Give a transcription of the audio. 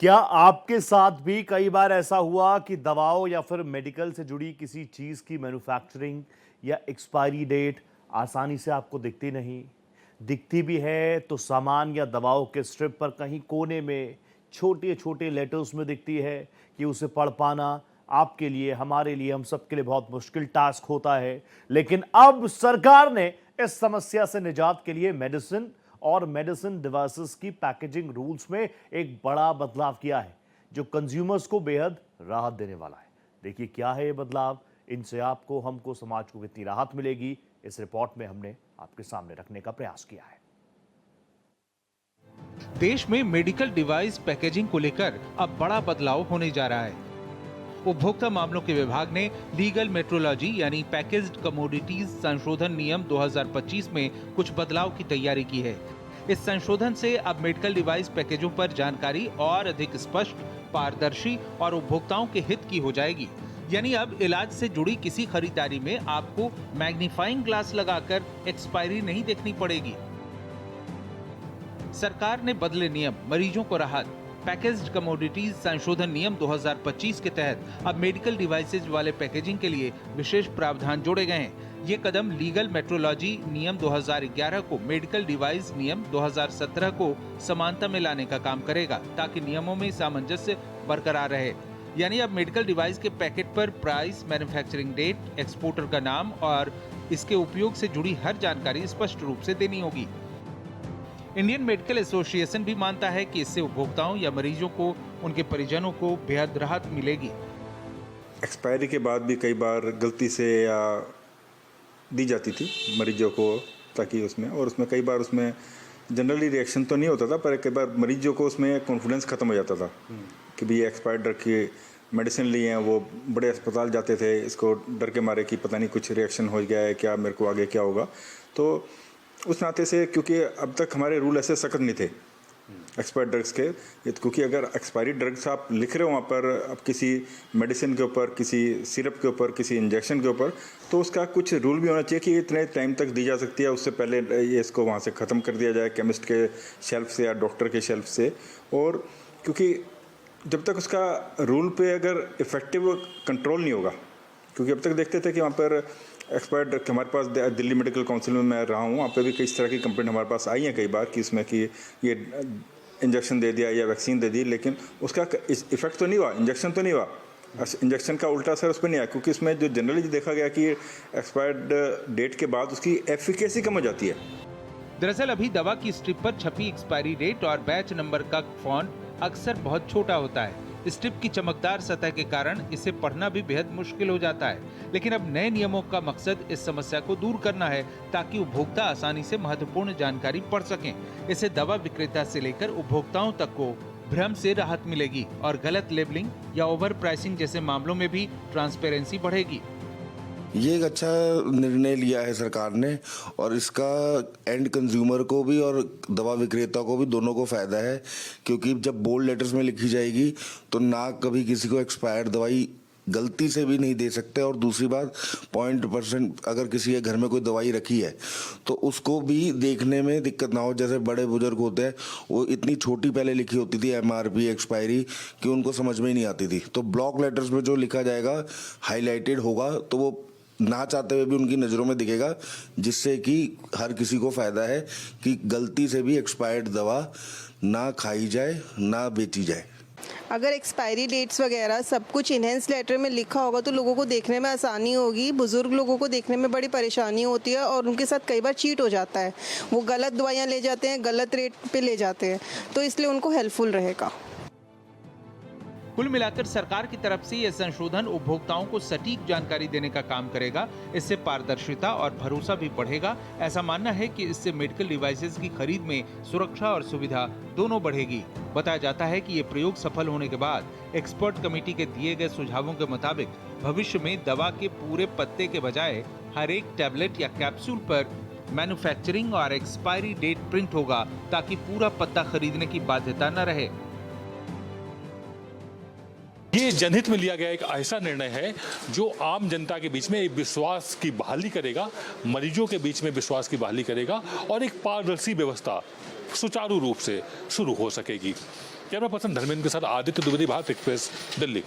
क्या आपके साथ भी कई बार ऐसा हुआ कि दवाओं या फिर मेडिकल से जुड़ी किसी चीज की मैन्युफैक्चरिंग या एक्सपायरी डेट आसानी से आपको दिखती नहीं? दिखती भी है तो सामान या दवाओं के स्ट्रिप पर कहीं कोने में छोटे छोटे लेटर्स में दिखती है कि उसे पढ़ पाना आपके लिए, हमारे लिए, हम सबके लिए बहुत मुश्किल टास्क होता है। लेकिन अब सरकार ने इस समस्या से निजात के लिए मेडिसिन और मेडिसिन डिवाइसेस की पैकेजिंग रूल्स में एक बड़ा बदलाव किया है, जो कंज्यूमर्स को बेहद राहत देने वाला है। देखिए क्या है ये बदलाव, इनसे आपको, हमको, समाज को कितनी राहत मिलेगी, इस रिपोर्ट में हमने आपके सामने रखने का प्रयास किया है। देश में मेडिकल डिवाइस पैकेजिंग को लेकर अब बड़ा बदलाव होने जा रहा है। उपभोक्ता मामलों के विभाग ने लीगल मेट्रोलॉजी यानी पैकेज्ड कमोडिटीज संशोधन नियम 2025 में कुछ बदलाव की तैयारी की है। इस संशोधन से अब मेडिकल डिवाइस पैकेजों पर जानकारी और अधिक स्पष्ट, पारदर्शी और उपभोक्ताओं के हित की हो जाएगी। यानी अब इलाज से जुड़ी किसी खरीदारी में आपको मैग्नीफाइंग ग्लास लगाकर एक्सपायरी नहीं देखनी पड़ेगी। सरकार ने बदले नियम, मरीजों को राहत। पैकेज्ड कमोडिटीज संशोधन नियम 2025 के तहत अब मेडिकल डिवाइसेज वाले पैकेजिंग के लिए विशेष प्रावधान जोड़े गए हैं। ये कदम लीगल मेट्रोलॉजी नियम 2011 को मेडिकल डिवाइस नियम 2017 को समानता में लाने का काम करेगा, ताकि नियमों में सामंजस्य बरकरार रहे। यानी अब मेडिकल डिवाइस के पैकेट पर प्राइस, मैन्युफैक्चरिंग डेट, एक्सपोर्टर का नाम और इसके उपयोग से जुड़ी हर जानकारी स्पष्ट रूप से देनी होगी। इंडियन मेडिकल एसोसिएशन भी मानता है कि इससे उपभोक्ताओं या मरीजों को, उनके परिजनों को बेहद राहत मिलेगी। एक्सपायरी के बाद भी कई बार गलती से या दी जाती थी मरीजों को, ताकि उसमें कई बार उसमें जनरली रिएक्शन तो नहीं होता था, पर कई बार मरीजों को उसमें कॉन्फिडेंस ख़त्म हो जाता था कि भाई एक्सपायर्ड ड्रग की मेडिसिन ली हैं, वो बड़े अस्पताल जाते थे इसको डर के मारे कि पता नहीं कुछ रिएक्शन हो गया है क्या, मेरे को आगे क्या होगा। तो उस नाते से, क्योंकि अब तक हमारे रूल ऐसे सख्त नहीं थे एक्सपायर्ड ड्रग्स के, क्योंकि अगर एक्सपायरी ड्रग्स आप लिख रहे हो वहाँ पर, अब किसी मेडिसिन के ऊपर, किसी सिरप के ऊपर, किसी इंजेक्शन के ऊपर, तो उसका कुछ रूल भी होना चाहिए कि इतने टाइम तक दी जा सकती है, उससे पहले ये इसको वहाँ से ख़त्म कर दिया जाए केमिस्ट के शेल्फ से या डॉक्टर के शेल्फ से। और क्योंकि जब तक उसका रूल पे अगर इफ़ेक्टिव कंट्रोल नहीं होगा, क्योंकि अब तक देखते थे कि वहाँ पर एक्सपर्ट, हमारे पास दिल्ली मेडिकल काउंसिल में मैं रहा हूँ, वहाँ पे भी कई तरह की कंप्लेंट हमारे पास आई हैं कई बार कि इसमें कि ये इंजेक्शन दे दिया या वैक्सीन दे दी, लेकिन उसका इफेक्ट तो नहीं हुआ, इंजेक्शन तो नहीं हुआ, इंजेक्शन का उल्टा असर उस पर नहीं आया, क्योंकि इसमें जो जनरली देखा गया कि एक्सपायर्ड डेट के बाद उसकी एफिकेसी कम हो जाती है। दरअसल अभी दवा की स्ट्रिप पर छपी एक्सपायरी डेट और बैच नंबर का फॉन्ट अक्सर बहुत छोटा होता है। स्ट्रिप की चमकदार सतह के कारण इसे पढ़ना भी बेहद मुश्किल हो जाता है। लेकिन अब नए नियमों का मकसद इस समस्या को दूर करना है, ताकि उपभोक्ता आसानी से महत्वपूर्ण जानकारी पढ़ सकें। इससे दवा विक्रेता से लेकर उपभोक्ताओं तक को भ्रम से राहत मिलेगी और गलत लेबलिंग या ओवर प्राइसिंग जैसे मामलों में भी ट्रांसपेरेंसी बढ़ेगी। ये एक अच्छा निर्णय लिया है सरकार ने, और इसका एंड कंज्यूमर को भी और दवा विक्रेता को भी, दोनों को फ़ायदा है। क्योंकि जब बोल्ड लेटर्स में लिखी जाएगी तो ना कभी किसी को एक्सपायर्ड दवाई गलती से भी नहीं दे सकते, और दूसरी बात 0% अगर किसी के घर में कोई दवाई रखी है तो उसको भी देखने में दिक्कत ना हो। जैसे बड़े बुजुर्ग होते हैं, वो इतनी छोटी पहले लिखी होती थी MRP एक्सपायरी कि उनको समझ में ही नहीं आती थी। तो ब्लॉक लेटर्स में जो लिखा जाएगा, हाईलाइटेड होगा, तो वो ना चाहते हुए भी उनकी नज़रों में दिखेगा, जिससे कि हर किसी को फ़ायदा है कि गलती से भी एक्सपायर्ड दवा ना खाई जाए, ना बेची जाए। अगर एक्सपायरी डेट्स वगैरह सब कुछ इनहेंस लेटर में लिखा होगा तो लोगों को देखने में आसानी होगी। बुजुर्ग लोगों को देखने में बड़ी परेशानी होती है और उनके साथ कई बार चीट हो जाता है, वो गलत दवाइयाँ ले जाते हैं, गलत रेट पे ले जाते हैं, तो इसलिए उनको हेल्पफुल रहेगा। कुल मिलाकर सरकार की तरफ से यह संशोधन उपभोक्ताओं को सटीक जानकारी देने का काम करेगा। इससे पारदर्शिता और भरोसा भी बढ़ेगा। ऐसा मानना है कि इससे मेडिकल डिवाइसेस की खरीद में सुरक्षा और सुविधा दोनों बढ़ेगी। बताया जाता है कि ये प्रयोग सफल होने के बाद एक्सपर्ट कमेटी के दिए गए सुझावों के मुताबिक भविष्य में दवा के पूरे पत्ते के बजाय हर एक टैबलेट या कैप्सूल पर मैन्युफैक्चरिंग और एक्सपायरी डेट प्रिंट होगा, ताकि पूरा पत्ता खरीदने की बाध्यता न रहे। ये जनहित में लिया गया एक ऐसा निर्णय है जो आम जनता के बीच में एक विश्वास की बहाली करेगा, मरीजों के बीच में विश्वास की बहाली करेगा और एक पारदर्शी व्यवस्था सुचारू रूप से शुरू हो सकेगी। कैमरा पर्सन धर्मेंद्र के साथ आदित्य द्विवेदी, भारत एक्सप्रेस, दिल्ली।